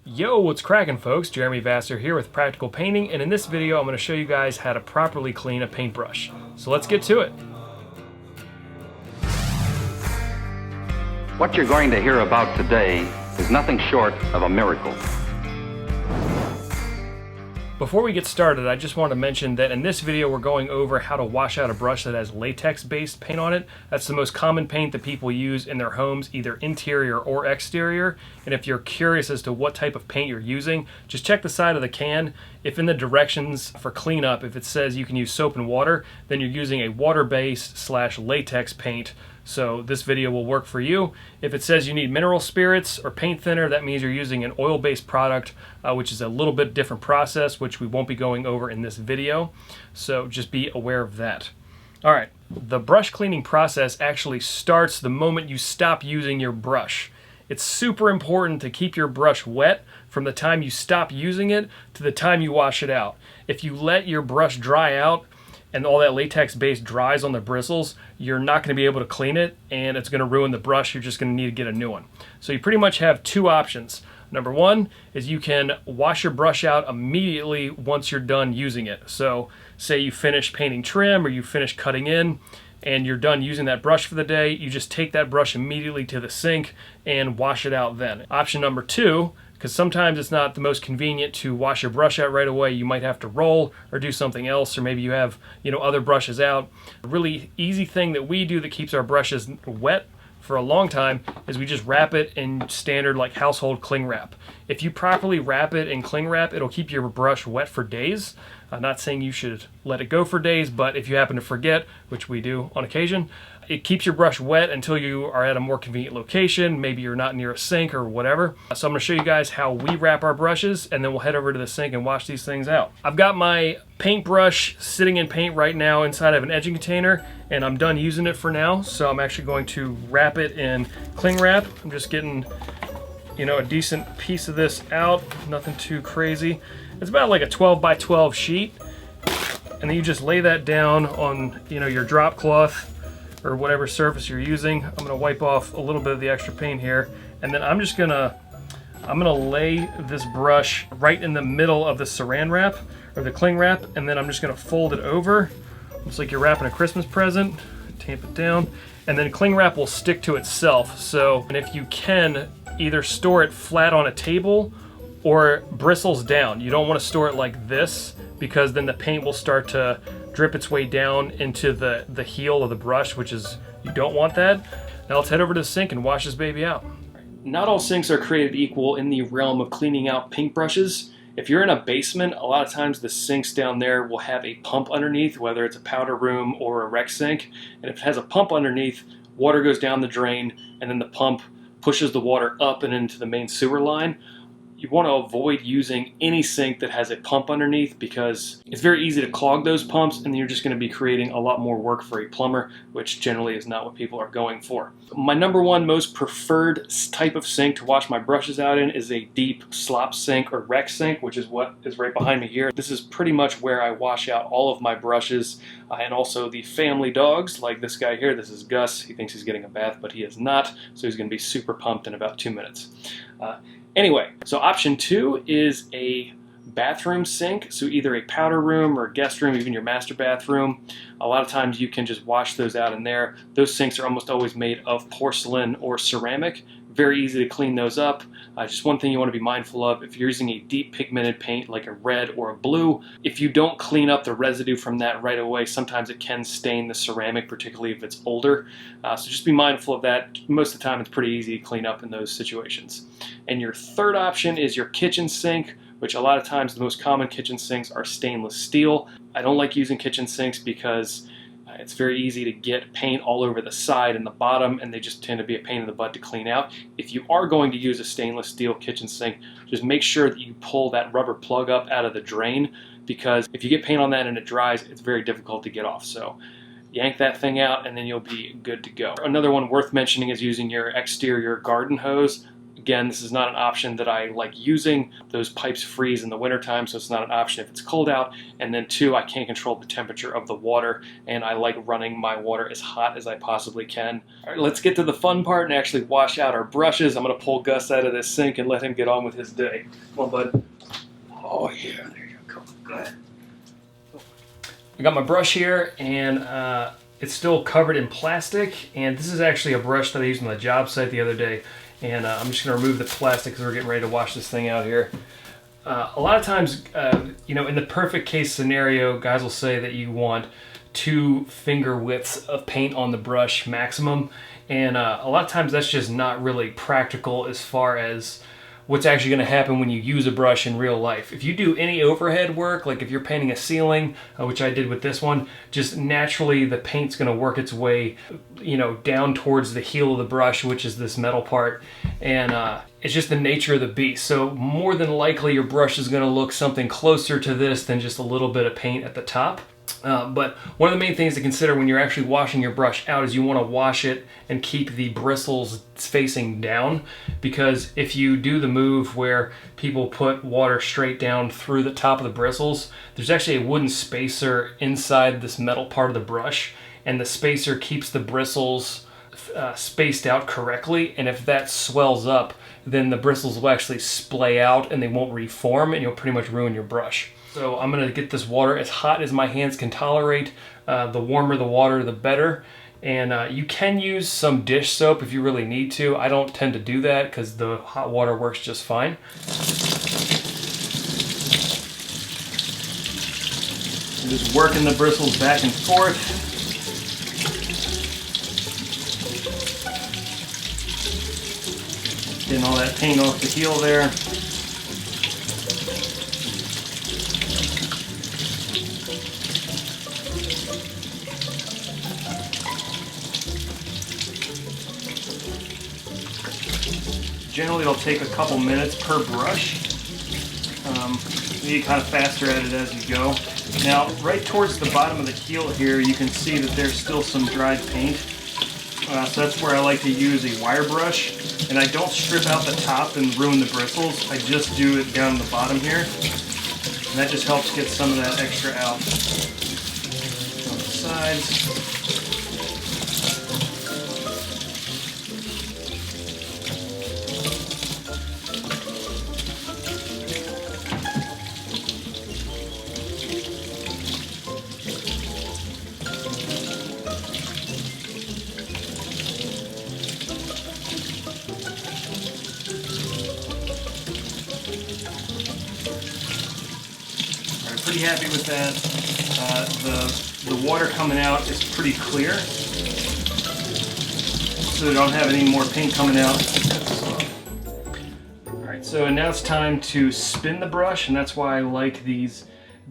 Yo, what's cracking, folks? Jeremy Vassar here with Practical Painting, and in this video I'm going to show you guys how to properly clean a paintbrush. So let's get to it. What you're going to hear about today is nothing short of a miracle. Before we get started, I just want to mention that in this video we're going over how to wash out a brush that has latex-based paint on it. That's the most common paint that people use in their homes, either interior or exterior. And if you're curious as to what type of paint you're using, just check the side of the can. If in the directions for cleanup, if it says you can use soap and water, then you're using a water-based / latex paint. So this video will work for you. If it says you need mineral spirits or paint thinner, that means you're using an oil-based product, which is a little bit different process, which we won't be going over in this video. So just be aware of that. All right, the brush cleaning process actually starts the moment you stop using your brush. It's super important to keep your brush wet from the time you stop using it to the time you wash it out. If you let your brush dry out and all that latex base dries on the bristles, you're not going to be able to clean it and it's going to ruin the brush. You're just going to need to get a new one. So you pretty much have two options. Number one is you can wash your brush out immediately once you're done using it. So say you finish painting trim or you finish cutting in and you're done using that brush for the day, you just take that brush immediately to the sink and wash it out then. Option number two, because sometimes it's not the most convenient to wash your brush out right away. You might have to roll or do something else, or maybe you have other brushes out. A really easy thing that we do that keeps our brushes wet for a long time is we just wrap it in standard like household cling wrap. If you properly wrap it in cling wrap, it'll keep your brush wet for days. I'm not saying you should let it go for days, but if you happen to forget, which we do on occasion, it keeps your brush wet until you are at a more convenient location. Maybe you're not near a sink or whatever. So I'm going to show you guys how we wrap our brushes, and then we'll head over to the sink and wash these things out. I've got my paintbrush sitting in paint right now inside of an edging container, and I'm done using it for now. So I'm actually going to wrap it in cling wrap. I'm just getting a decent piece of this out, nothing too crazy. It's about like a 12 by 12 sheet, and then you just lay that down on your drop cloth or whatever surface you're using. I'm gonna wipe off a little bit of the extra paint here, and then I'm gonna lay this brush right in the middle of the saran wrap or the cling wrap, and then I'm just gonna fold it over. Looks like you're wrapping a Christmas present. Tamp it down, and then cling wrap will stick to itself. So, and if you can, either store it flat on a table or bristles down. You don't want to store it like this, because then the paint will start to drip its way down into the heel of the brush, which is, you don't want that. Now let's head over to the sink and wash this baby out. Not all sinks are created equal in the realm of cleaning out paintbrushes. If you're in a basement, a lot of times the sinks down there will have a pump underneath, whether it's a powder room or a rec sink. And if it has a pump underneath, water goes down the drain, and then the pump pushes the water up and into the main sewer line. You want to avoid using any sink that has a pump underneath, because it's very easy to clog those pumps, and then you're just going to be creating a lot more work for a plumber, which generally is not what people are going for. My number one most preferred type of sink to wash my brushes out in is a deep slop sink or rec sink, which is what is right behind me here. This is pretty much where I wash out all of my brushes, and also the family dogs, like this guy here. This is Gus. He thinks he's getting a bath, but he is not, so he's going to be super pumped in about 2 minutes. Anyway, so option two is a bathroom sink. So either a powder room or a guest room, even your master bathroom. A lot of times you can just wash those out in there. Those sinks are almost always made of porcelain or ceramic. Very easy to clean those up. Just one thing you want to be mindful of, if you're using a deep pigmented paint like a red or a blue, if you don't clean up the residue from that right away, sometimes it can stain the ceramic, particularly if it's older. So just be mindful of that. Most of the time it's pretty easy to clean up in those situations. And your third option is your kitchen sink, which a lot of times the most common kitchen sinks are stainless steel. I don't like using kitchen sinks because it's very easy to get paint all over the side and the bottom, and they just tend to be a pain in the butt to clean out. If you are going to use a stainless steel kitchen sink, just make sure that you pull that rubber plug up out of the drain, because if you get paint on that and it dries, it's very difficult to get off. So yank that thing out and then you'll be good to go. Another one worth mentioning is using your exterior garden hose. Again, this is not an option that I like using. Those pipes freeze in the wintertime, so it's not an option if it's cold out. And then 2, I can't control the temperature of the water, and I like running my water as hot as I possibly can. All right, let's get to the fun part and actually wash out our brushes. I'm gonna pull Gus out of this sink and let him get on with his day. Come on, bud. Oh yeah, there you go. Go ahead. I got my brush here, and it's still covered in plastic, and this is actually a brush that I used on the job site the other day. And I'm just going to remove the plastic because we're getting ready to wash this thing out here. A lot of times, you know, in the perfect case scenario, guys will say that you want 2 finger widths of paint on the brush maximum. And a lot of times that's just not really practical as far as what's actually going to happen when you use a brush in real life. If you do any overhead work, like if you're painting a ceiling, which I did with this one, just naturally the paint's going to work its way, you know, down towards the heel of the brush, which is this metal part, and it's just the nature of the beast. So more than likely your brush is going to look something closer to this than just a little bit of paint at the top. But one of the main things to consider when you're actually washing your brush out is you want to wash it and keep the bristles facing down, because if you do the move where people put water straight down through the top of the bristles, there's actually a wooden spacer inside this metal part of the brush, and the spacer keeps the bristles spaced out correctly, and if that swells up, then the bristles will actually splay out and they won't reform, and you'll pretty much ruin your brush. So I'm going to get this water as hot as my hands can tolerate. The warmer the water, the better. And you can use some dish soap if you really need to. I don't tend to do that because the hot water works just fine. I'm just working the bristles back and forth. Getting all that paint off the heel there. Generally, it'll take a couple minutes per brush. You get kind of faster at it as you go. Now, right towards the bottom of the heel here, you can see that there's still some dried paint. So that's where I like to use a wire brush. And I don't strip out the top and ruin the bristles. I just do it down the bottom here. And that just helps get some of that extra out on the sides. Pretty happy with that. The water coming out is pretty clear, so we don't have any more paint coming out. Alright, so now it's time to spin the brush, and that's why I like these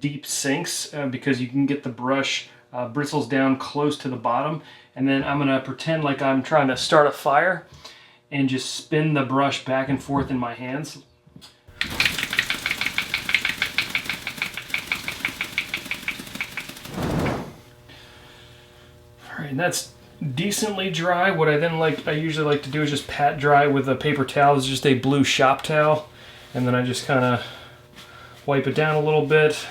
deep sinks, because you can get the brush bristles down close to the bottom. And then I'm going to pretend like I'm trying to start a fire and just spin the brush back and forth in my hands. And that's decently dry. What I usually like to do is just pat dry with a paper towel. It's just a blue shop towel, and then I just kind of wipe it down a little bit.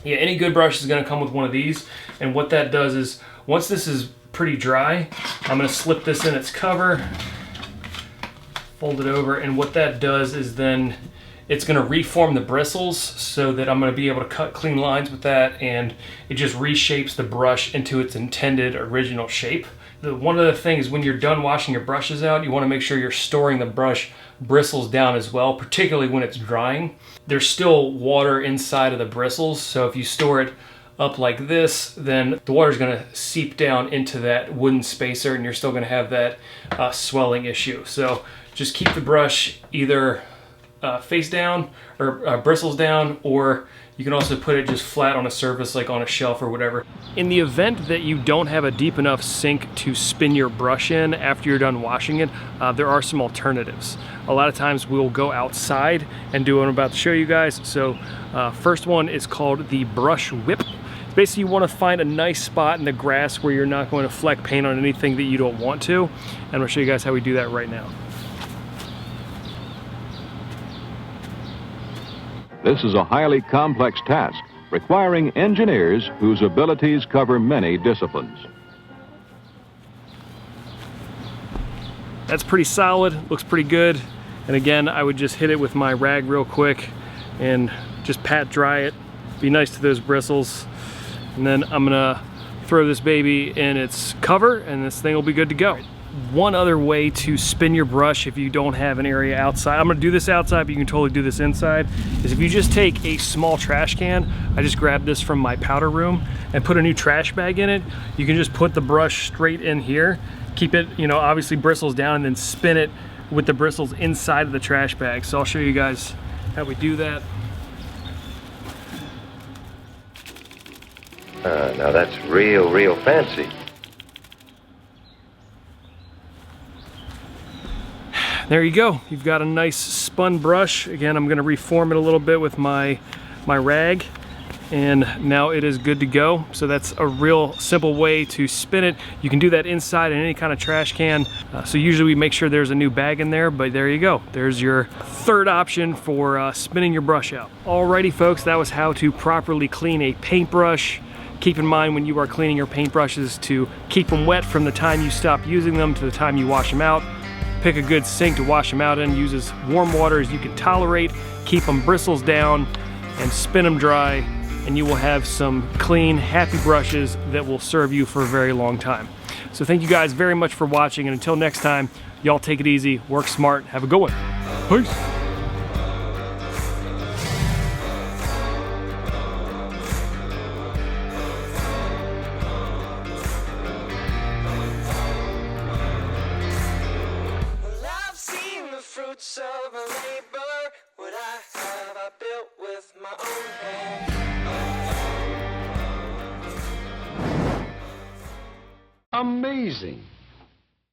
Yeah, any good brush is going to come with one of these, and what that does is once this is pretty dry, I'm going to slip this in its cover, fold it over, and what that does is then it's going to reform the bristles so that I'm going to be able to cut clean lines with that, and it just reshapes the brush into its intended original shape. One of the things when you're done washing your brushes out, you want to make sure you're storing the brush bristles down as well, particularly when it's drying. There's still water inside of the bristles, so if you store it up like this, then the water is going to seep down into that wooden spacer, and you're still going to have that swelling issue. So just keep the brush either face down or bristles down, or you can also put it just flat on a surface like on a shelf or whatever. In the event that you don't have a deep enough sink to spin your brush in after you're done washing it, there are some alternatives. A lot of times we'll go outside and do what I'm about to show you guys. So first one is called the brush whip. Basically, you want to find a nice spot in the grass where you're not going to fleck paint on anything that you don't want to, and I'll show you guys how we do that right now. This is a highly complex task requiring engineers whose abilities cover many disciplines. That's pretty solid, looks pretty good. And again, I would just hit it with my rag real quick and just pat dry it. Be nice to those bristles. And then I'm gonna throw this baby in its cover and this thing will be good to go. One other way to spin your brush if you don't have an area outside, I'm gonna do this outside, but you can totally do this inside, is if you just take a small trash can, I just grabbed this from my powder room, and put a new trash bag in it, you can just put the brush straight in here, keep it, you know, obviously bristles down, and then spin it with the bristles inside of the trash bag. So I'll show you guys how we do that. Now that's real fancy. There you go. You've got a nice spun brush. Again, I'm going to reform it a little bit with my rag, and now it is good to go. So that's a real simple way to spin it. You can do that inside in any kind of trash can. So usually we make sure there's a new bag in there, but there you go. There's your third option for spinning your brush out. Alrighty folks, that was how to properly clean a paintbrush. Keep in mind when you are cleaning your paintbrushes to keep them wet from the time you stop using them to the time you wash them out. Pick a good sink to wash them out in. Use as warm water as you can tolerate. Keep them bristles down and spin them dry, and you will have some clean, happy brushes that will serve you for a very long time. So thank you guys very much for watching, and until next time, y'all take it easy, work smart, have a good one. Peace. Fruits of my labor, what I have I built with my own hands. Amazing.